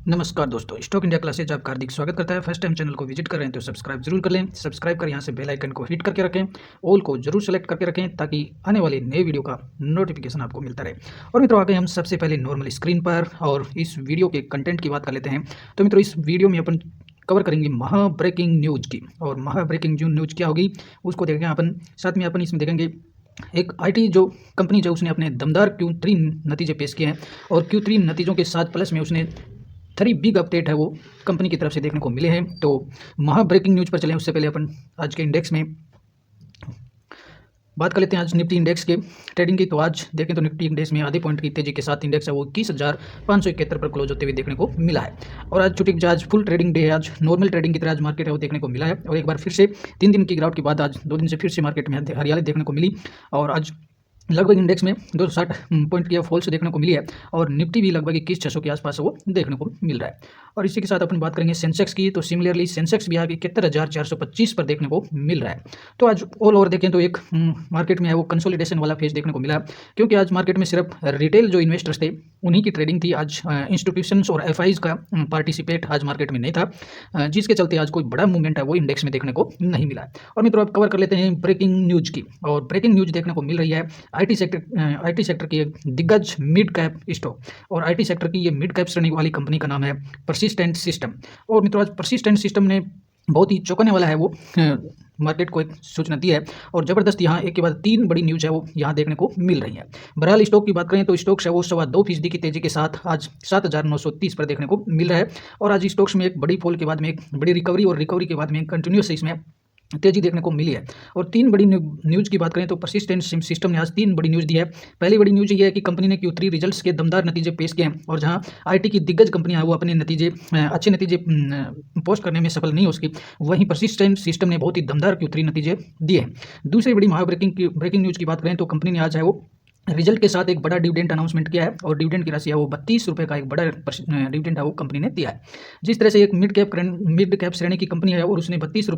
नमस्कार दोस्तों, stock India classes आपका हार्दिक स्वागत करता है। फर्स्ट टाइम चैनल को विजिट कर रहे हैं तो सब्सक्राइब जरूर कर लें। सब्सक्राइब कर यहाँ से बेल आइकन को हिट करके रखें, ऑल को जरूर सेलेक्ट करके रखें ताकि आने वाले नए वीडियो का नोटिफिकेशन आपको मिलता रहे। और मित्रों, आगे हम सबसे पहले नॉर्मल स्क्रीन पर और इस वीडियो के कंटेंट की बात कर लेते हैं। तो मित्रों, इस वीडियो में अपन कवर करेंगे महा ब्रेकिंग न्यूज़ की। और महा ब्रेकिंग न्यूज़ क्या होगी उसको देखेंगे अपन। साथ में अपन इसमें देखेंगे एक आईटी जो कंपनी जो उसने अपने दमदार Q3 नतीजे पेश किए हैं और Q3 नतीजों के साथ प्लस में उसने 3 बिग अपडेट है वो कंपनी की तरफ से देखने को मिले हैं। तो महा ब्रेकिंग न्यूज़ पर चलें उससे पहले अपन आज के इंडेक्स में बात कर लेते हैं। आज निफ्टी इंडेक्स के ट्रेडिंग की तो आज देखें तो निफ्टी इंडेक्स में आधे पॉइंट की तेजी के साथ इंडेक्स है वो 21,571 पर क्लोज होते हुए देखने को मिला है। और आज छुट्टी आज फुल ट्रेडिंग डे है। आज नॉर्मल ट्रेडिंग की तरह आज मार्केट है वो देखने को मिला है। और एक बार फिर से 3 दिन की गिरावट के बाद आज 2 दिन से फिर से मार्केट में हरियाली देखने को मिली। और आज लगभग इंडेक्स में 260 पॉइंट की फॉल्स देखने को मिली है। और निफ्टी भी लगभग 21,600 के आसपास वो देखने को मिल रहा है। और इसी के साथ अपन बात करेंगे सेंसेक्स की। तो सिमिलरली सेंसेक्स भी आगे 71,425 पर देखने को मिल रहा है। तो आज ऑल ओवर देखें तो एक मार्केट में है वो कंसोलिडेशन वाला फेज देखने को मिला, क्योंकि आज मार्केट में सिर्फ रिटेल जो इन्वेस्टर्स थे उन्हीं की ट्रेडिंग थी। आज इंस्टीट्यूशंस और एफआईज का पार्टिसिपेट आज मार्केट में नहीं था, जिसके चलते आज कोई बड़ा मूवमेंट है वो इंडेक्स में देखने को नहीं मिला है। और मित्रों, अब कवर कर लेते हैं ब्रेकिंग न्यूज़ की। और ब्रेकिंग न्यूज़ देखने को मिल रही है आईटी सेक्टर की एक दिग्गज मिड कैप स्टॉक। और आईटी सेक्टर की ये मिड कैप श्रेणी वाली कंपनी का नाम है परसिस्टेंट सिस्टम। और मित्रों, आज परसिस्टेंट सिस्टम ने बहुत ही चौंकाने वाला है वो मार्केट को एक सूचना दी है। और ज़बरदस्त यहाँ एक के बाद 3 बड़ी न्यूज़ है वो यहाँ देखने को मिल रही है। बहरहाल स्टॉक की बात करें तो स्टॉक्स है वो 2.25% की तेज़ी के साथ आज 7,930 पर देखने को मिल रहा है। और आज स्टॉक्स में एक बड़ी फॉल के बाद में एक बड़ी रिकवरी और रिकवरी के बाद में कंटिन्यूस इसमें तेजी देखने को मिली है। और 3 बड़ी न्यूज़ की बात करें तो परसिस्टेंट सिस्टम ने आज 3 बड़ी न्यूज़ दी है। पहली बड़ी न्यूज़ ये है कि कंपनी ने Q3 रिजल्ट्स के दमदार नतीजे पेश किए हैं। और जहां आईटी की दिग्गज कंपनियां हैं वो अपने अच्छे नतीजे पोस्ट करने में सफल नहीं हो सकी, वहीं परसिस्टेंट सिस्टम ने बहुत ही दमदार Q3 नतीजे दिए हैं। दूसरी बड़ी महा ब्रेकिंग न्यूज़ की बात करें तो कंपनी ने आज है वो रिजल्ट के साथ एक बड़ा डिविडेंड अनाउंसमेंट किया है। और डिविडेंड की राशि है वो 32 रुपये का एक बड़ा डिविडेंड है वो कंपनी ने दिया है। जिस तरह से एक मिड कैप श्रेणी की कंपनी है और उसने 32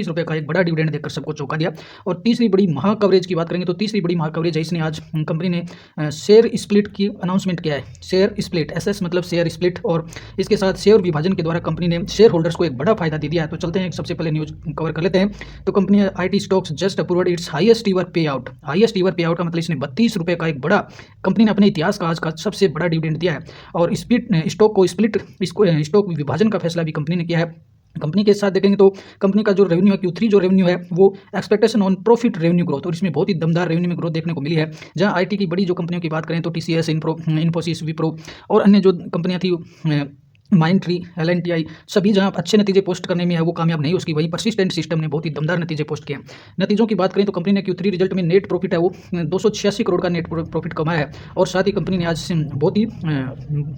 रुपये का एक बड़ा डिविडेंड देकर सबको चौंका दिया। और तीसरी बड़ी महा कवरेज की बात करेंगे तो तीसरी बड़ी महा कवरेज है, इसने आज कंपनी ने शेयर स्प्लिट की अनाउंसमेंट किया है। शेयर स्प्लिट, एसएस मतलब शेयर स्प्लिट। और इसके साथ शेयर विभाजन के द्वारा कंपनी ने शेयर होल्डर्स को एक बड़ा फायदा दे दिया है। तो चलते हैं सबसे पहले न्यूज़ कवर कर लेते हैं। तो company IT stocks just approved its highest ever pay out. Highest ever pay out का मतलब इसने 32 रुपये का एक बड़ा, कंपनी ने अपने इतिहास का आज का सबसे बड़ा डिविडेंड दिया है। और स्टॉक विभाजन का फैसला भी कंपनी ने किया है। कंपनी के साथ देखेंगे तो कंपनी का जो रेवेन्यू है Q3 जो रेवेन्यू है वो expectation on profit revenue growth, और इसमें बहुत ही दमदार रेवेन्यू में ग्रोथ देखने को मिली है। जहां आईटी की बड़ी जो कंपनियों की बात करें तो TCS, इन्फोसिस, विप्रो और अन्य जो कंपनियां थी माइंडट्री, LNTI, सभी जहां अच्छे नतीजे पोस्ट करने में है वो कामयाब नहीं उसकी, वहीं परसिस्टेंट सिस्टम ने बहुत ही दमदार नतीजे पोस्ट किए। नतीजों की बात करें तो कंपनी ने Q3 रिजल्ट में नेट प्रॉफिट है वो 286 करोड़ का नेट प्रॉफिट कमाया है। और साथ ही कंपनी ने आज बहुत ही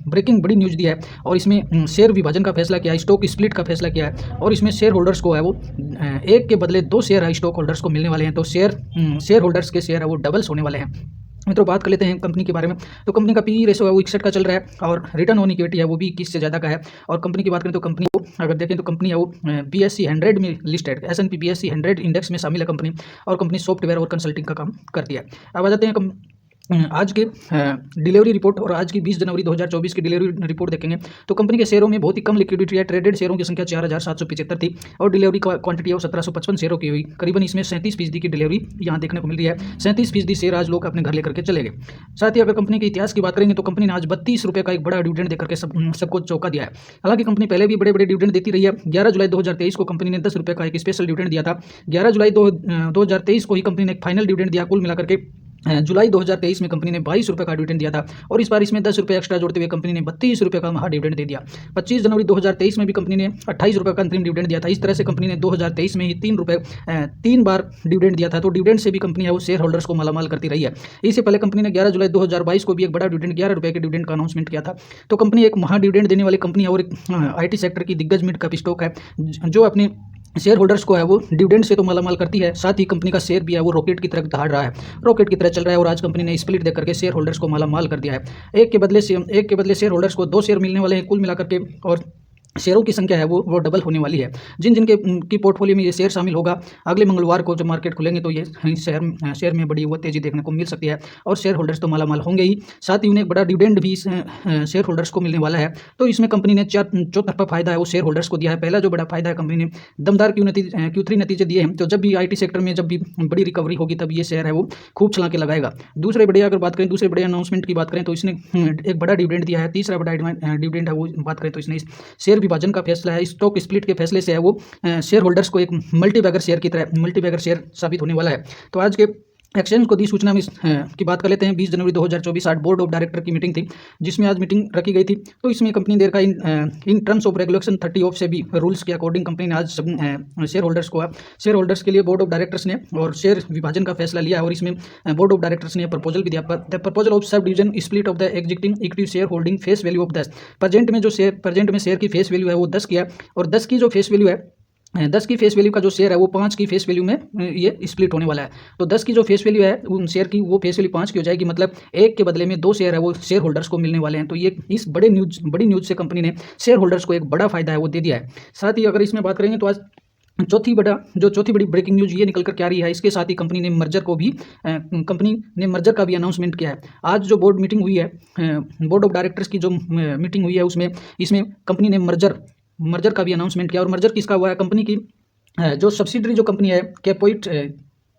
ब्रेकिंग बड़ी न्यूज़ दी है और इसमें शेयर विभाजन का फैसला किया है, स्टॉक स्प्लिट का फैसला किया है। और इसमें शेयर होल्डर्स को है वो 1 के बदले 2 शेयर है स्टॉक होल्डर्स को मिलने वाले हैं। तो शेयर होल्डर्स के शेयर है वो डबल्स होने वाले हैं। मित्रों, बात कर लेते हैं कंपनी के बारे में। तो कंपनी का PE रेशो है वो 61 का चल रहा है और रिटर्न ऑन इक्विटी है वो भी 21 से ज़्यादा का है। और कंपनी की बात करें तो कंपनी को अगर देखें तो कंपनी है वो BSE 100 में लिस्टेड, S&P BSE 100 इंडेक्स में शामिल है कंपनी। और कंपनी सॉफ्टवेयर और कंसल्टिंग का काम करती है। अब आ जाते हैं आज के डिलीवरी रिपोर्ट और आज की 20 जनवरी 2024 की डिलीवरी रिपोर्ट देखेंगे तो कंपनी के शेयरों में बहुत ही कम लिक्विडिटी है। ट्रेडेड शेयरों की संख्या 4,775 थी और डिलीवरी क्वांटिटी है वो 1755 शेयरों की हुई। करीबन इसमें 37% की डिलीवरी यहाँ देखने को मिल रही है। 37% शेयर आज लोग अपने घर लेकर के चले गए। साथ ही अगर कंपनी के इतिहास की बात करेंगे तो कंपनी ने आज 32 रुपये का एक बड़ा डिविडेंड देकर के सबको चौंका दिया है। हालांकि कंपनी पहले भी बड़े बड़े डिविडेंड देती रही है। 11 जुलाई 2023 को कंपनी ने 10 रुपये का एक स्पेशल डिविडेंड दिया था। 11 जुलाई 2023 को ही कंपनी ने एक फाइनल डिविडेंड दिया। कुल मिलाकर के जुलाई 2023 में कंपनी ने 22 रुपये का डिविडेंड दिया था। और इस बार इसमें 10 रुपये एक्स्ट्रा जोड़ते हुए कंपनी ने 32 रुपये का महा डिविडेंड दे दिया। 25 जनवरी 2023 में भी कंपनी ने 28 रुपये का अंतरिम डिविडेंड दिया था। इस तरह से कंपनी ने 2023 में ही 3 बार डिविडेंड दिया था। तो डिविडेंड से भी कंपनी है वो शेयर होल्डर्स को मालामाल करती रही है। इससे पहले कंपनी ने 11 जुलाई 2022 को भी एक बड़ा डिविडेंड 11 रुपये के डिविडेंड का अनाउंसमेंट किया था। तो कंपनी एक महा डिविडेंड देने वाली कंपनी है और एक आईटी सेक्टर की दिग्गज मिड कैप स्टॉक है जो अपने शेयर होल्डर्स को है वो डिविडेंड से तो मालामाल करती है। साथ ही कंपनी का शेयर भी है वो रॉकेट की तरह दहाड़ रहा है, रॉकेट की तरह चल रहा है। और आज कंपनी ने स्प्लिट देकर के शेयर होल्डर्स को मालामाल कर दिया है। एक के बदले शेयर होल्डर्स को 2 शेयर मिलने वाले हैं कुल मिलाकर के। और शेयरों की संख्या है वो डबल होने वाली है। जिन जिनके की पोर्टफोलियो में ये शेयर शामिल होगा, अगले मंगलवार को जब मार्केट खुलेंगे तो ये शेयर में बड़ी हुआ तेजी देखने को मिल सकती है और शेयर होल्डर्स तो मालामाल होंगे ही, साथ ही उन्हें एक बड़ा डिविडेंड भी शेयर होल्डर्स को मिलने वाला है। तो इसमें कंपनी ने जो तरफा फायदा है वो शेयर होल्डर्स को दिया है। पहला जो बड़ा फायदा है, कंपनी ने दमदार Q3 नतीजे दिए हैं। तो जब भी IT सेक्टर में जब भी बड़ी रिकवरी होगी तब ये शेयर है वो खूब छलांगे लगाएगा। दूसरे बड़े अनाउंसमेंट की बात करें तो इसने एक बड़ा डिविडेंड दिया है। तीसरा बड़ा डिविडेंड है वो बात करें तो इसने शेयर विभाजन का फैसला है, स्टॉक स्प्लिट के फैसले से है वो शेयर होल्डर्स को एक मल्टीबैगर शेयर साबित होने वाला है। तो आज के एक्सचेंज को दी सूचना में की बात कर लेते हैं। 20 जनवरी 2024 आज बोर्ड ऑफ डायरेक्टर की मीटिंग थी, जिसमें आज मीटिंग रखी गई थी। तो इसमें कंपनी देर का in terms of regulation 30 of से भी रूल्स के अकॉर्डिंग कंपनी ने आज शेयर होल्डर्स के लिए बोर्ड ऑफ डायरेक्टर्स ने और शेयर विभाजन का फैसला लिया। और इसमें बोर्ड ऑफ डायरेक्टर्स ने प्रपोजल भी दिया। The proposal of sub division split of the existing equity share holding face value of 10। Present में शेयर की फेस वैल्यू है वो 10 किया, और 10 की जो फेस वैल्यू है 10 की फेस वैल्यू का जो शेयर है वो 5 की फेस वैल्यू में ये स्प्लिट होने वाला है। तो 10 की जो फेस वैल्यू है उन शेयर की, वो फेस वैल्यू 5 की हो जाएगी। मतलब एक के बदले में 2 शेयर है वो शेयर होल्डर्स को मिलने वाले हैं। तो ये इस बड़ी न्यूज़ से कंपनी ने शेयर होल्डर्स को एक बड़ा फायदा है वो दे दिया है। साथ ही अगर इसमें बात करेंगे तो आज चौथी बड़ी ब्रेकिंग न्यूज़ ये निकल कर क्या रही है, इसके साथ ही कंपनी ने मर्जर का भी अनाउंसमेंट किया है। आज जो बोर्ड मीटिंग हुई है, बोर्ड ऑफ डायरेक्टर्स की जो मीटिंग हुई है इसमें कंपनी ने मर्जर का भी अनाउंसमेंट किया। और मर्जर किसका हुआ है, कंपनी की जो सब्सिडरी जो कंपनी है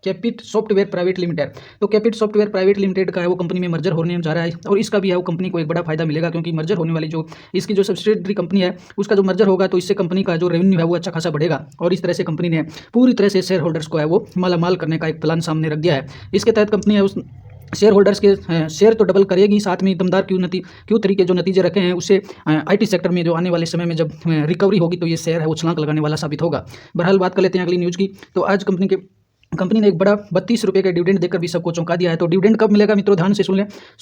कैपिट सॉफ्टवेयर प्राइवेट लिमिटेड, तो कैपिट सॉफ्टवेयर प्राइवेट लिमिटेड का है वो कंपनी में मर्जर होने जा रहा है। और इसका भी है वो कंपनी को एक बड़ा फायदा मिलेगा, क्योंकि मर्जर होने वाली जो इसकी जो सब्सिडरी कंपनी है उसका जो मर्जर होगा तो इससे कंपनी का जो रेवेन्यू है वो अच्छा खासा बढ़ेगा। और इस तरह से कंपनी ने पूरी तरह से शेयर होल्डर्स को है वो मालामाल करने का एक प्लान सामने रख दिया है। इसके तहत कंपनी है उस शेयर होल्डर्स के शेयर तो डबल करेगी, साथ में दमदार Q3 के जो नतीजे रखे हैं उससे IT सेक्टर में जो आने वाले समय में जब रिकवरी होगी तो ये शेयर है वो छलांग लगाने वाला साबित होगा। बहरहाल बात कर लेते हैं अगली न्यूज़ की। तो आज कंपनी ने एक बड़ा 32 रुपये का डिविडेंड देकर भी सबको चौंका दिया है। तो डिविडेंड कब मिलेगा मित्रों, ध्यान से सुन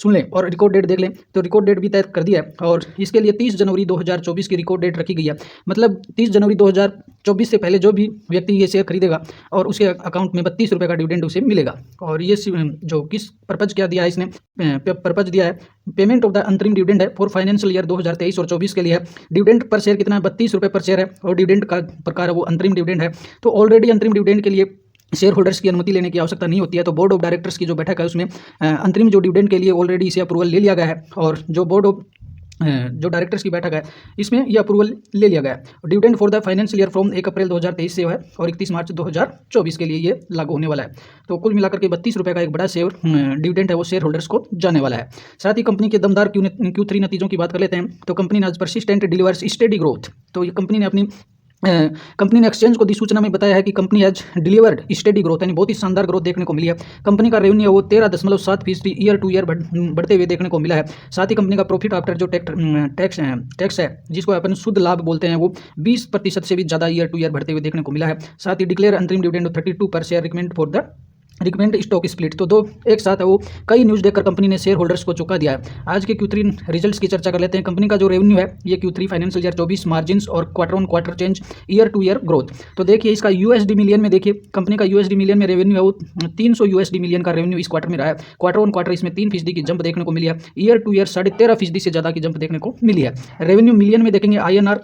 लें और रिकॉर्ड डेट देख लें। तो रिकॉर्ड डेट भी तय कर दिया है और इसके लिए 30 जनवरी 2024 की रिकॉर्ड डेट रखी गई है। मतलब 30 जनवरी 2024 से पहले जो भी व्यक्ति ये शेयर खरीदेगा और उसके अकाउंट में 32 रुपये का डिविडेंड उसे मिलेगा। और ये जो किस पर्पज क्या दिया है इसने, पर्पज दिया है पेमेंट ऑफ द अंतरिम डिविडेंड है फॉर फाइनेंशियल ईयर 2023 और 24 के लिए है। डिविडेंड पर शेयर कितना है, 32 रुपये पर शेयर है और डिविडेंड का प्रकार है वो अंतरिम डिविडेंड है। तो ऑलरेडी अंतरिम डिविडेंड के लिए शेयर होल्डर्स की अनुमति लेने की आवश्यकता नहीं होती है। तो बोर्ड ऑफ डायरेक्टर्स की जो बैठक है उसमें अंतरिम जो डिविडेंड के लिए ऑलरेडी इसे अप्रूवल ले लिया गया है। और जो डायरेक्टर्स की बैठक है इसमें यह अप्रूवल ले लिया गया है। Dividend for the financial year from 1 अप्रैल 2023 से है और 31 मार्च 2024 के लिए ये लागू होने वाला है। तो कुल मिलाकर के 32 रुपये का एक बड़ा डिविडेंड है वो शेयर होल्डर्स को जाने वाला है। साथ ही कंपनी के दमदार Q3 नतीजों की बात कर लेते हैं। तो कंपनी ने आज परसिस्टेंट डिलीवर्स स्टेडी ग्रोथ, तो ये कंपनी ने एक्सचेंज को दी सूचना में बताया है कि कंपनी आज डिलीवर्ड स्टेडी ग्रोथ, यानी बहुत ही शानदार ग्रोथ देखने को मिली है। कंपनी का रेवेन्यू है वो 13.7% ईयर टू ईयर बढ़ते हुए देखने को मिला है। साथ ही कंपनी का प्रॉफिट आफ्टर जो टैक्स है जिसको अपन शुद्ध लाभ बोलते हैं वो 20% से भी ज़्यादा ईयर टू ईयर बढ़ते हुए देखने को मिला है। साथ ही डिक्लेयर अंतरिम डिविडेंड 32 पर शेयर रिकमेंड स्टॉक स्प्लिट। तो एक साथ है वो कई न्यूज़ देखकर कंपनी ने शेयर होल्डर्स को चौंका दिया है। आज के Q3 रिजल्ट्स की चर्चा कर लेते हैं। कंपनी का जो रेवेन्यू है ये Q3 फाइनेंशियल ईयर 24 मार्जिन्स और quarter on quarter change, year two year growth. तो देखिए इसका USD मिलियन में, देखिए कंपनी का USD मिलियन में रेवेन्यू है वो 300 USD मिलियन का रेवेन्यू इस क्वार्टर में रहा है। क्वार्टर ऑन क्वार्टर इसमें 3% की जंप देखने को मिली है। ईयर टू ईयर 13.5% से ज़्यादा की जंप देखने को मिली है। रेवेन्यू मिलियन में देखेंगे INR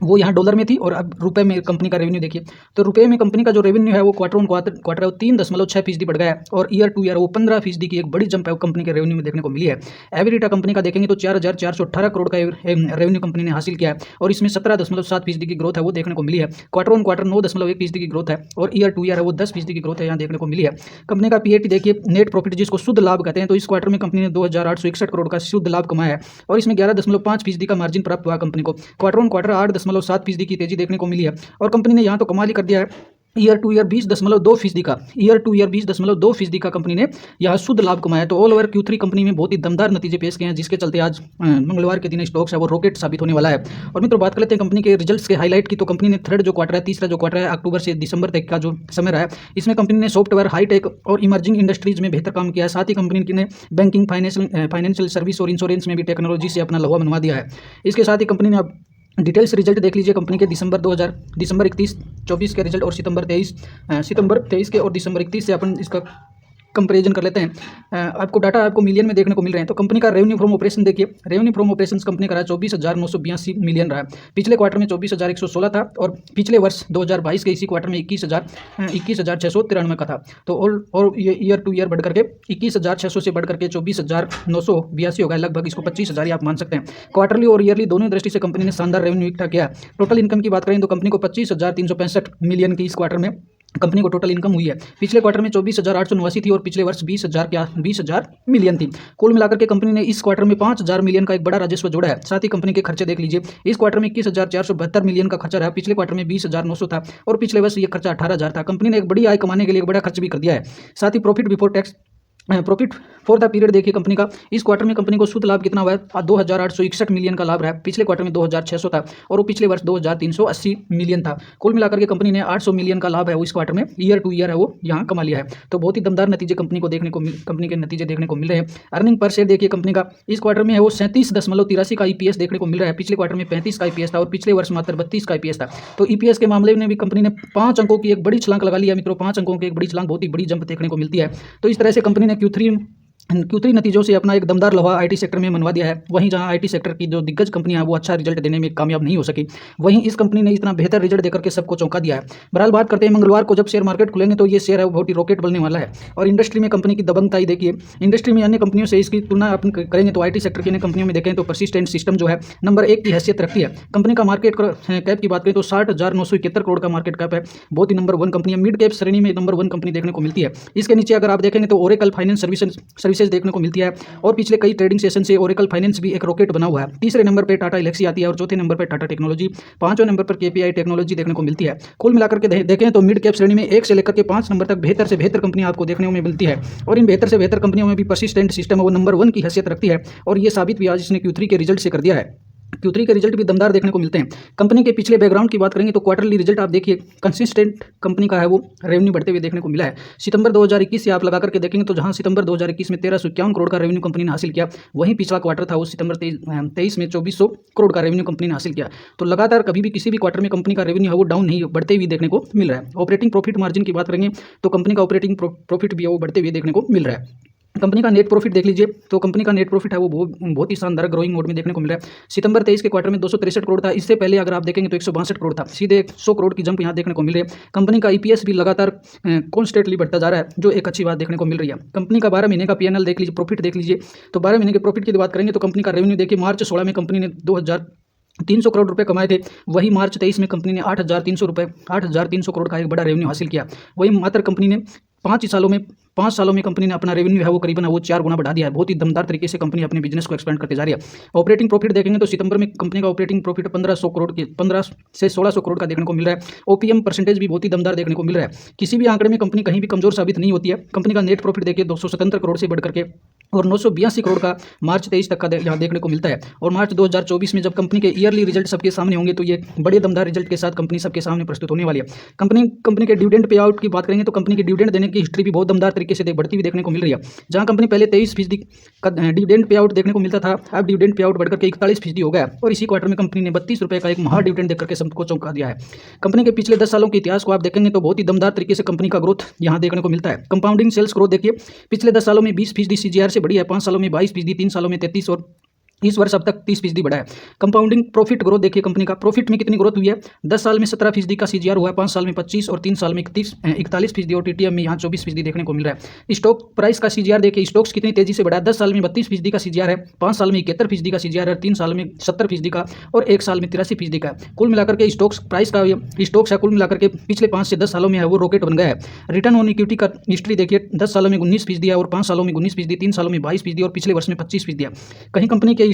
वो यहाँ डॉलर में थी और अब रुपए में कंपनी का रेवेन्यू देखिए। तो रुपए में कंपनी का जो रेवेन्यू है वो क्वार्टर ऑन क्वार्टर 3.6% बढ़ गया है और ईयर टू ईयर वो 15% की एक बड़ी जंप है वो कंपनी के रेवेन्यू में देखने को मिली है। एवरेटा कंपनी का देखेंगे तो 4,418 करोड़ का रेवेन्यू कंपनी ने हासिल किया है और इसमें 17.7% की ग्रोथ है वो देखने को मिली है। क्वार्टर ऑन क्वार्टर 9.1% की ग्रोथ है और ईयर टू ईयर है वो 10% की ग्रोथ है यहाँ देखने को मिली है। कंपनी का PAT देखिए, नेट प्रॉफिट जिसको शुद्ध लाभ कहते हैं, तो इस क्वार्टर में कंपनी ने 2,861 करोड़ का शुद्ध लाभ कमाया है और इसमें 11.5% का मार्जिन प्राप्त हुआ कंपनी को। क्वार्टर ऑन क्वार्टर 8.7% की तेजी देखने को मिली है और कंपनी ने यहाँ तो कमाल ही कर दिया है। ईयर टू ईयर 20.2% का कंपनी ने यह शुद्ध लाभ कमाया। तो ऑल ओवर Q3 कंपनी में बहुत ही दमदार नतीजे पेश किए हैं, जिसके चलते आज मंगलवार के दिन स्टॉक्स है वो रॉकेट साबित होने वाला है। और मित्रों बात कर लेते हैं कंपनी के रिजल्ट्स के हाईलाइट की। तो कंपनी ने तीसरा जो क्वार्टर है अक्टूबर से दिसंबर तक का जो समय रहा है, इसमें कंपनी ने सॉफ्टवेयर, हाईटेक और इमर्जिंग इंडस्ट्रीज में बेहतर काम किया है। साथ ही कंपनी ने बैंकिंग, फाइनेंशियल सर्विस और इंश्योरेंस में भी टेक्नोलॉजी से अपना लोहा मनवा दिया है। इसके साथ ही कंपनी ने अब डिटेल्स रिजल्ट देख लीजिए कंपनी के दिसंबर 31, 24 के रिजल्ट और सितंबर 23 के और दिसंबर 31 से अपन इसका कंपेरिजन कर लेते हैं। आपको डाटा आपको मिलियन में देखने को मिल रहे हैं। तो कंपनी का रेवेन्यू फ्रॉम ऑपरेशन देखिए, रेवेन्यू फ्रॉम ऑपरेशंस कंपनी का रहा 24,982 मिलियन रहा। पिछले क्वार्टर में 24,116 था और पिछले वर्ष 2022 के इसी क्वार्टर में 21,693 का था। तो और ये ईयर टू ईयर बढ़ करके 21,600 से बढ़ करके 24,982 हो गया, लगभग इसको 25,000 आप मान सकते हैं। क्वार्टरली और ईयरली दोनों दृष्टि से कंपनी ने शानदार रेवेन्यू इकट्ठा किया। टोटल इनकम की बात करें तो कंपनी को 25,365 मिलियन की इस क्वार्टर में कंपनी को टोटल इनकम हुई है। पिछले क्वार्टर में 24,889 थी और पिछले वर्ष 20,000 मिलियन थी। कुल मिलाकर के कंपनी ने इस क्वार्टर में 5,000 मिलियन का एक बड़ा राजस्व जोड़ा है। साथ ही कंपनी के खर्चे देख लीजिए, इस क्वार्टर में 21,472 मिलियन का खर्चा रहा। पिछले क्वार्टर में 20,900 था और पिछले वर्ष ये खर्चा 18,000 था। कंपनी ने एक बड़ी आय कमाने के लिए एक बड़ा खर्च भी कर दिया है। साथ ही profit before tax, profit for the period देखिए कंपनी का, इस क्वार्टर में कंपनी को शुद्ध लाभ कितना हुआ है? 2,861 मिलियन का लाभ रहा है। पिछले क्वार्टर में 2,600 था और वो पिछले वर्ष 2,380 मिलियन था। कुल मिलाकर के कंपनी ने 800 मिलियन का लाभ है वो इस क्वार्टर में ईयर टू ईयर है वो यहाँ कमा लिया है। तो बहुत ही दमदार नतीजे कंपनी के नतीजे देखने को मिल रहे हैं। अर्निंग पर शेयर देखिए कंपनी का, इस क्वार्टर में है वो 37.83 का ईपीएस देखने को मिल रहा है। पिछले क्वार्टर में 35 का ईपीएस था और पिछले वर्ष मात्र 32 का ईपीएस था। तो ईपीएस के मामले में भी कंपनी ने 5 अंकों की एक बड़ी छलांग लगा लिया मित्रों। 5 अंकों की एक बड़ी छलांग, बहुत ही बड़ी जंप देखने को मिलती है। तो इस तरह से कंपनी ने Q3 नतीजों से अपना एक दमदार लोहा आईटी सेक्टर में मनवा दिया है। वहीं जहां आईटी सेक्टर की जो दिग्गज कंपनियां हैं वो अच्छा रिजल्ट देने में कामयाब नहीं हो सकी, वहीं इस कंपनी ने इतना बेहतर रिजल्ट देकर के सबको चौंका दिया है। बहरहाल बात करते हैं मंगलवार को जब शेयर मार्केट खुलेंगे तो ये शेयर है वो बहुत ही रॉकेट बनने वाला है। और इंडस्ट्री में कंपनी की दबंगताई देखिए, इंडस्ट्री में अन्य कंपनियों से इसकी तुलना अपन करेंगे तो आईटी सेक्टर की अन्य कंपनियों में देखें तो परसिस्टेंट सिस्टम जो है नंबर 1 की हैसियत रखती है। कंपनी का मार्केट कैप की बात करें तो 60,971 करोड़ का मार्केट कैप है। बहुत ही नंबर 1 कंपनी है, मिड कैप श्रेणी में नंबर 1 कंपनी देखने को मिलती है। इसके नीचे अगर आप देखेंगे तो ओरेकल फाइनेंस सर्विसेज देखने को मिलती है और पिछले कई ट्रेडिंग सेशन से ओरेकल फाइनेंस भी एक रॉकेट बना हुआ है। तीसरे नंबर पर टाटा एल्क्सी आती है और चौथे नंबर पर टाटा टेक्नोलॉजी, पांचवें नंबर पर केपीआई टेक्नोलॉजी देखने को मिलती है। कुल मिलाकर के देखें तो मिड कैप श्रेणी में 1 से लेकर के 5 नंबर तक बेहतर से बेहतर कंपनियां आपको देखने में मिलती है और इन बेहतर से बेहतर कंपनियों में भी परसिस्टेंट सिस्टम है वो नंबर 1 की हैसियत रखती है और ये साबित भी आज इसने Q3 के रिजल्ट से कर दिया है। Q3 के रिजल्ट भी दमदार देखने को मिलते हैं। कंपनी के पिछले बैकग्राउंड की बात करेंगे तो क्वार्टरली रिजल्ट आप देखिए कंसिस्टेंट कंपनी का है वो रेवेन्यू बढ़ते हुए देखने को मिला है। सितंबर 2021 से आप लगा करके देखेंगे तो जहां सितंबर 2021 में 1351 करोड़ का रेवेन्यू कंपनी ने हासिल किया, वहीं पिछला क्वार्टर था वो सितंबर 23 में 2400 करोड़ का रेवेन्यू कंपनी ने हासिल किया। तो लगातार कभी भी किसी भी क्वार्टर में कंपनी का रेवेन्यू है वो डाउन नहीं, बढ़ते हुए देखने को मिल रहा है। ऑपरेटिंग प्रॉफिट मार्जिन की बात करेंगे तो कंपनी का ऑपरेटिंग प्रॉफिट भी है वो बढ़ते हुए देखने को मिल रहा है। कंपनी का नेट प्रॉफिट देख लीजिए तो कंपनी का नेट प्रॉफिट है वो बहुत ही शानदार ग्रोइंग मोड में देखने को मिल रहा है। सितंबर 23 के क्वार्टर में 263 करोड़ था, इससे पहले अगर आप देखेंगे तो 162 करोड़ था, सीधे 100 करोड़ की जंप यहाँ देखने को मिल रही है। कंपनी का ईपीएस भी लगातार कॉन्स्टेंटली बढ़ता जा रहा है, जो एक अच्छी बात देखने को मिल रही है। कंपनी का 12 महीने का पीएनएल देख लीजिए, प्रॉफिट देख लीजिए। तो 12 महीने के प्रॉफिट की बात करेंगे तो कंपनी का रेवेन्यू देखिए, मार्च 16 में कंपनी ने 2,300 करोड़ रुपए कमाए थे, वही मार्च 23 में कंपनी ने 8,300 करोड़ का एक बड़ा रेवेन्यू हासिल किया। वही मात्र कंपनी ने 5 सालों में कंपनी ने अपना रेवेन्यू है वो करीबन वो 4 गुना बढ़ा दिया है। बहुत ही दमदार तरीके से कंपनी अपने बिजनेस को एक्सपेंड करते जा रही है। ऑपरेटिंग प्रॉफिट देखेंगे तो सितंबर में कंपनी का ऑपरेटिंग प्रॉफिट 15 से 1600 करोड़ का देखने को मिल रहा है। ओपीएम परसेंटेज भी बहुत ही दमदार देखने को मिल रहा है। किसी भी आंकड़े में कंपनी कहीं भी कमजोर साबित नहीं होती है। कंपनी का नेट प्रॉफिट देखिए 277 करोड़ से बढ़ करके और 982 करोड़ का मार्च 23 तक का यहाँ देखने को मिलता है। और मार्च 2024 में जब कंपनी के ईयरली रिजल्ट सबके सामने होंगे तो ये बड़े दमदार रिजल्ट के साथ कंपनी सबके सामने प्रस्तुत होने वाली है। कंपनी के डिविडेंड पे आउट की बात करेंगे तो कंपनी की डिविडेंड देने की हिस्ट्री भी बहुत दमदार तरीके से बढ़ती हुई देखने को मिल रही है। जहां कंपनी पहले 23% का डिविडेंड पे आउट देखने को मिलता था, अब डिविडेंड पे आउट बढ़कर के 41% हो गया और इसी क्वार्टर में कंपनी ने 32 रुपये का एक महा डिविडेंड देकर के सबको चौंका दिया है। कंपनी के पिछले 10 सालों के इतिहास को आप देखेंगे तो बहुत ही दमदार तरीके से कंपनी का ग्रोथ यहां देखने को मिलता है। कंपाउंडिंग सेल्स ग्रोथ देखिए, पिछले 10 सालों में 20% सीजीआर से बढ़ी है, 5 सालों में 22%, 3 सालों में 33 और इस वर्ष अब तक 30% बढ़ा है। कंपाउंडिंग प्रॉफिट ग्रोथ देखिए, कंपनी का प्रॉफिट में कितनी ग्रोथ हुई है, 10 साल में 17% का सीजीआर हुआ है, 5 साल में 25 और 3 साल में 41% और टीटीएम में यहाँ 24% देखने को मिल रहा है। स्टॉक प्राइस का सीजीआर देखिए, स्टॉक्स कितनी तेजी से बढ़ा है, 10 साल में 32% का सीजीआर है, 5 साल में 71% का सीजीआर है, 3 साल में 70% का और 1 साल में 83% का है। कुल मिलाकर के स्टॉक्स प्राइस का स्टॉक्स है कुल मिलाकर के पिछले 5 से 10 सालों में है वो रॉकेट बन गया है। रिटर्न ऑन इक्विटी का हिस्ट्री देखिए, 10 सालों में 19% है और 5 सालों में 19%, 3 सालों में 22% और पिछले वर्ष में 25% है। कहीं कंपनी के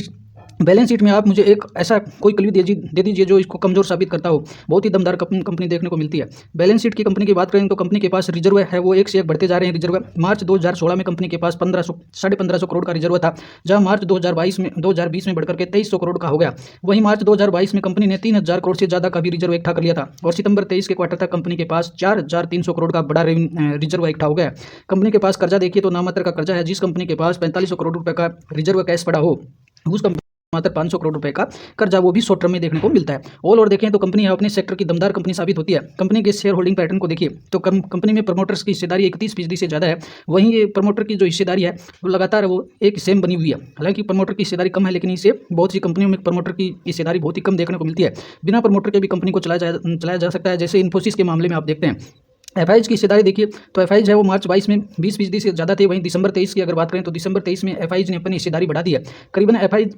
बैलेंस शीट में आप मुझे एक ऐसा कोई क्लू दे दीजिए जो इसको कमजोर साबित करता हो। बहुत ही दमदार कंपनी देखने को मिलती है। बैलेंस शीट की कंपनी की बात करें तो कंपनी के पास रिजर्व है वो एक से एक बढ़ते जा रहे हैं। रिजर्व मार्च 2016 में कंपनी के पास 1500 करोड़ का रिजर्व था, जहां मार्च 2020 में बढ़कर के 2300 करोड़ का हो गया। वहीं मार्च 2022 में कंपनी ने 3000 करोड़ से ज्यादा का भी रिजर्व इकट्ठा कर लिया था और सितंबर 23 के क्वार्टर तक कंपनी के पास 4300 करोड़ का बड़ा रिजर्व इकट्ठा हो गया। कंपनी के पास कर्जा देखिए तो नामात्र का कर्जा है। जिस कंपनी के पास 4500 करोड़ रुपए का रिजर्व कैश पड़ा हो उस कंपनी मात्र 500 करोड़ रुपए का कर्जा, वो भी शॉर्ट टर्म में देखने को मिलता है। ऑल ओवर देखें तो कंपनी अपने सेक्टर की दमदार कंपनी साबित होती है। कंपनी के शेयर होल्डिंग पैटर्न को देखिए तो कंपनी में प्रमोटर्स की हिस्सेदारी 31% से ज़्यादा है। वहीं ये प्रमोटर की जो हिस्सेदारी है वो लगातार वो एक सेम बनी हुई है। हालांकि प्रमोटर की हिस्सेदारी कम है, लेकिन इसे बहुत सी कंपनियों में प्रमोटर की हिस्सेदारी बहुत ही कम देखने को मिलती है। बिना प्रमोटर के भी कंपनी को चलाया जा सकता है। जैसे इन्फोसिस के मामले में आप देखते हैं। एफआईज की हिस्सेदारी देखिए तो एफआईज है वो मार्च 22 में 20% से ज़्यादा थे। वहीं दिसंबर 23 की अगर बात करें तो दिसंबर 23 में एफआईज ने अपनी हिस्सेदारी बढ़ा दी है। करीबन एफआईज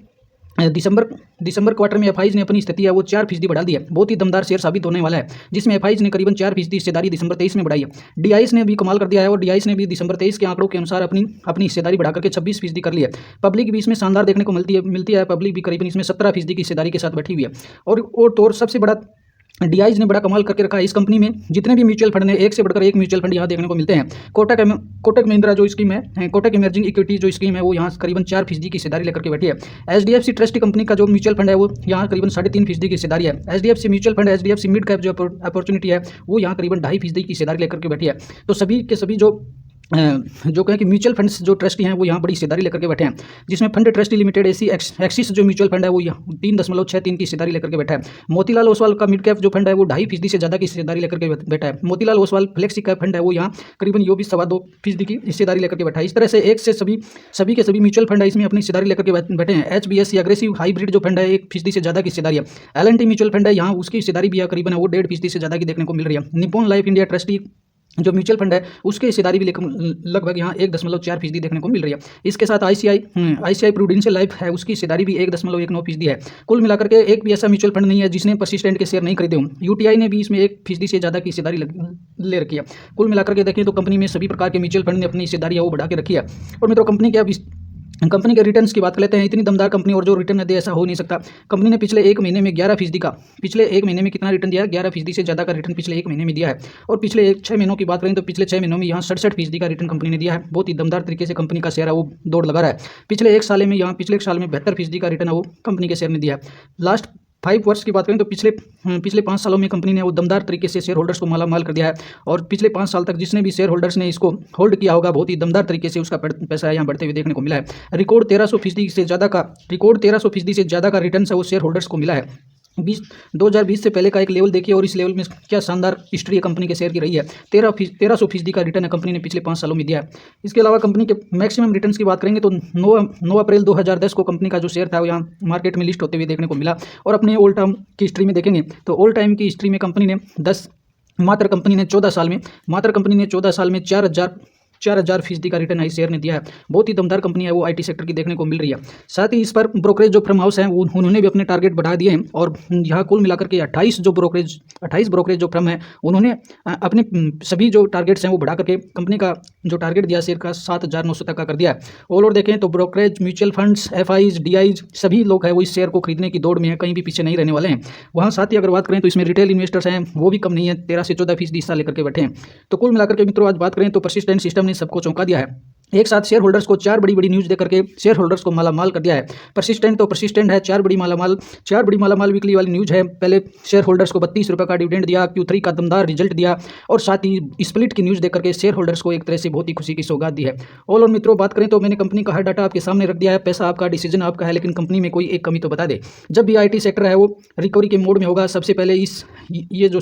दिसंबर क्वार्टर में एफआईज ने अपनी स्थिति है वो 4% बढ़ा दी है। बहुत ही दमदार शेयर साबित होने वाला है, जिसमें एफआईज ने करीबन 4% हिस्सेदारी दिसंबर 23 में बढ़ाई है। डीआईएस ने भी कमाल कर दिया है और डीआईएस ने भी दिसंबर 23 के आंकड़ों के अनुसार अपनी हिस्सेदारी बढ़ा करके 26% कर ली है। पब्लिक भी इसमें शानदार देखने को मिलती है। पब्लिक भी करीबन इसमें 17% की हिस्सेदारी के साथ बैठी हुई है। और सबसे बड़ा डीआईज ने बड़ा कमाल करके रखा है। इस कंपनी में जितने भी म्यूचुअल फंड हैं, एक से बढ़कर एक म्यूचुअल फंड यहाँ देखने को मिलते हैं। कोटक महिंद्रा जो स्कीम है, कोटक इमर्जिंग इक्विटी जो स्कीम है, वो यहाँ करीबन 4% की हिस्सेदारी लेकर के बैठी है। एचडीएफसी ट्रस्ट कंपनी का जो म्यूचुअल फंड है वो यहाँ करीबन 3.5% की हिस्सेदारी है। HDFC mutual fund, HDFC mid cap जो अपॉर्चुनिटी है, वो यहाँ करीबन 2.5% की हिस्सेदारी लेकर के बैठी है। तो सभी के सभी जो कहें कि म्यूचुअल फंड्स जो ट्रस्टी हैं वो यहाँ बड़ी हिस्सेदारी लेकर के बैठे हैं, जिसमें फंड ट्रस्टी लिमिटेड एक्सिस जो म्यूचुअल फंड है वो यहाँ 3.63 की हिस्सेदारी लेकर के बैठा है। मोतीलाल ओसवाल का मिड कैप जो फंड है वो 2.5% से ज़्यादा की हिस्सेदारी लेकर के बैठा है। Motilal Oswal flexi cap fund है वो यहाँ करीबन 2.25% की हिस्सेदारी लेकर के बैठा है। इस तरह से एक से सभी के सभी म्यूचुअल फंड है इसमें अपनी हिस्सेदारी लेकर के बैठे हैं। HBSC अग्रेसिव हाइब्रिड जो फंड है 1% से ज़्यादा की हिस्सेदारी है। LNT म्यूचुअल फंड है यहाँ उसकी हिस्सेदारी भी करीबन वो 1.5% से ज़्यादा की देखने को मिल रही है। निप्पॉन लाइफ इंडिया ट्रस्टी जो म्यूचुअल फंड है उसकी हिस्सेदारी भी लगभग यहाँ 1.4% देखने को मिल रही है। इसके साथ ICICI प्रूडेंशियल लाइफ है उसकी हिस्सेदारी भी 1.19% है। कुल मिलाकर के एक भी ऐसा म्यूचुअल फंड नहीं है जिसने परसिस्टेंट के शेयर नहीं खरीदे हों। UTI ने भी इसमें 1% से ज़्यादा की हिस्सेदारी ले रखी है। कुल मिलाकर के देखें तो कंपनी में सभी प्रकार के म्यूचुअल फंड ने अपनी हिस्सेदारी वो बढ़ा के रखी है। और मित्रों कंपनी के रिटर्न्स की बात कर लेते हैं। इतनी दमदार कंपनी और जो रिटर्न दे ऐसा हो नहीं सकता। कंपनी ने पिछले एक महीने में 11% पिछले एक महीने में कितना रिटर्न दिया है? 11% से ज़्यादा का रिटर्न पिछले एक महीने में दिया है। और पिछले 6 महीनों की बात करें तो पिछले 6 महीनों में यहाँ 67% का रिटर्न कंपनी ने दिया है। बहुत ही दमदार तरीके से कंपनी का शेयर है वो दौड़ लगा रहा है। पिछले एक साल में 72% का रिटर्न है वो कंपनी के शेयर ने दिया है। लास्ट 5 वर्ष की बात करें तो पिछले 5 सालों में कंपनी ने वो दमदार तरीके से शेयर होल्डर्स को मालामाल कर दिया है। और पिछले 5 साल तक जिसने भी शेयर होल्डर्स ने इसको होल्ड किया होगा बहुत ही दमदार तरीके से उसका पैसा यहाँ बढ़ते हुए देखने को मिला है। रिकॉर्ड 1300% से ज़्यादा का रिटर्न है वो शेयर होल्डर्स को मिला है। 2020 से पहले का एक लेवल देखिए और इस लेवल में क्या शानदार हिस्ट्री है कंपनी के शेयर की रही है। 1300% का रिटर्न है कंपनी ने पिछले 5 सालों में दिया है। इसके अलावा कंपनी के मैक्सिमम रिटर्न्स की बात करेंगे तो 9 अप्रैल 2010 को कंपनी का जो शेयर था वो यहाँ मार्केट में लिस्ट होते हुए देखने को मिला। और अपने ऑल टाइम की हिस्ट्री में देखेंगे तो ऑल टाइम की हिस्ट्री में कंपनी ने मात्र कंपनी ने 14 साल में 4,000% का रिटर्न आई शेयर ने दिया है। बहुत ही दमदार कंपनी है वो IT सेक्टर की देखने को मिल रही है। साथ ही इस पर ब्रोकरेज जो फर्म हाउस हैं उन्होंने भी अपने टारगेट बढ़ा दिए हैं। और यहाँ कुल मिलाकर के 28 ब्रोकरेज जो फर्म है उन्होंने अपने सभी जो टारगेट्स हैं वो बढ़ा करके कंपनी का जो टारगेट दिया शेयर का 7,900 तक का कर दिया है। ऑल ओवर देखें तो brokerage, mutual funds, FIs, DIs सभी लोग हैं वो इस शेयर को खरीदने की दौड़ में है, कहीं भी पीछे नहीं रहने वाले हैं। वहाँ साथ ही अगर बात करें तो इसमें रिटेल इन्वेस्टर्स हैं वो भी कम नहीं है, 13 से 14% हिस्सा लेकर के बैठे हैं। तो कुल मिलाकर के मित्रों आज बात करें तो परसिस्टेंट सिस्टम ने सबको चौंका दिया है। एक साथ शेयर होल्डर्स को 4 बड़ी न्यूज़ देकर के शेयर होल्डर्स को मालामाल कर दिया है। परसिस्टेंट है, 4 बड़ी मालामाल वीकली वाली न्यूज़ है। पहले शेयर होल्डर्स को 32 रुपये का डिविडेंड दिया, Q3 का दमदार रिजल्ट दिया और साथ ही स्प्लिट की न्यूज़ देकर के शेयर होल्डर्स को एक तरह से बहुत ही खुशी की सौगात दी है। और मित्रों बात करें तो मैंने कंपनी का हर डाटा आपके सामने रख दिया है। पैसा आपका, डिसीजन आपका है, लेकिन कंपनी में कोई एक कमी तो बता दे। जब भी IT सेक्टर है वो रिकवरी के मोड में होगा, सबसे पहले ये जो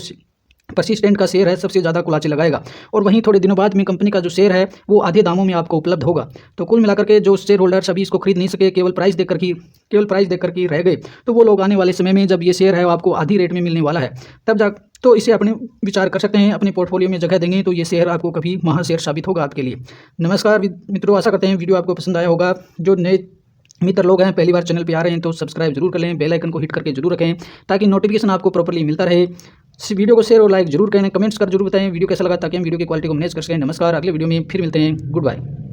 परसिस्टेंट का शेयर है सबसे ज़्यादा कुलाचे लगाएगा। और वहीं थोड़े दिनों बाद में कंपनी का जो शेयर है वो आधे दामों में आपको उपलब्ध होगा। तो कुल मिलाकर के जो शेयर होल्डर्स अभी इसको खरीद नहीं सके, केवल प्राइस देकर के रह गए, तो वो लोग आने वाले समय में जब ये शेयर है वो आपको आधी रेट में मिलने वाला है तब तो इसे अपने विचार कर सकते हैं, अपने पोर्टफोलियो में जगह देंगे तो ये शेयर आपको कभी महाशेयर साबित होगा आपके लिए। नमस्कार मित्रों, आशा करते हैं वीडियो आपको पसंद आया होगा। जो नए मित्र लोग हैं पहली बार चैनल पे आ रहे हैं तो सब्सक्राइब जरूर कर लें, बेल आइकन को हिट करके जरूर रखें ताकि नोटिफिकेशन आपको प्रॉपर्ली मिलता रहे। इस वीडियो को शेयर और लाइक जरूर करें, कमेंट्स कर जरूर बताएं वीडियो कैसा लगा ताकि हम वीडियो की क्वालिटी को मैनेज कर सकें। नमस्कार, अगले वीडियो में फिर मिलते हैं। Good bye.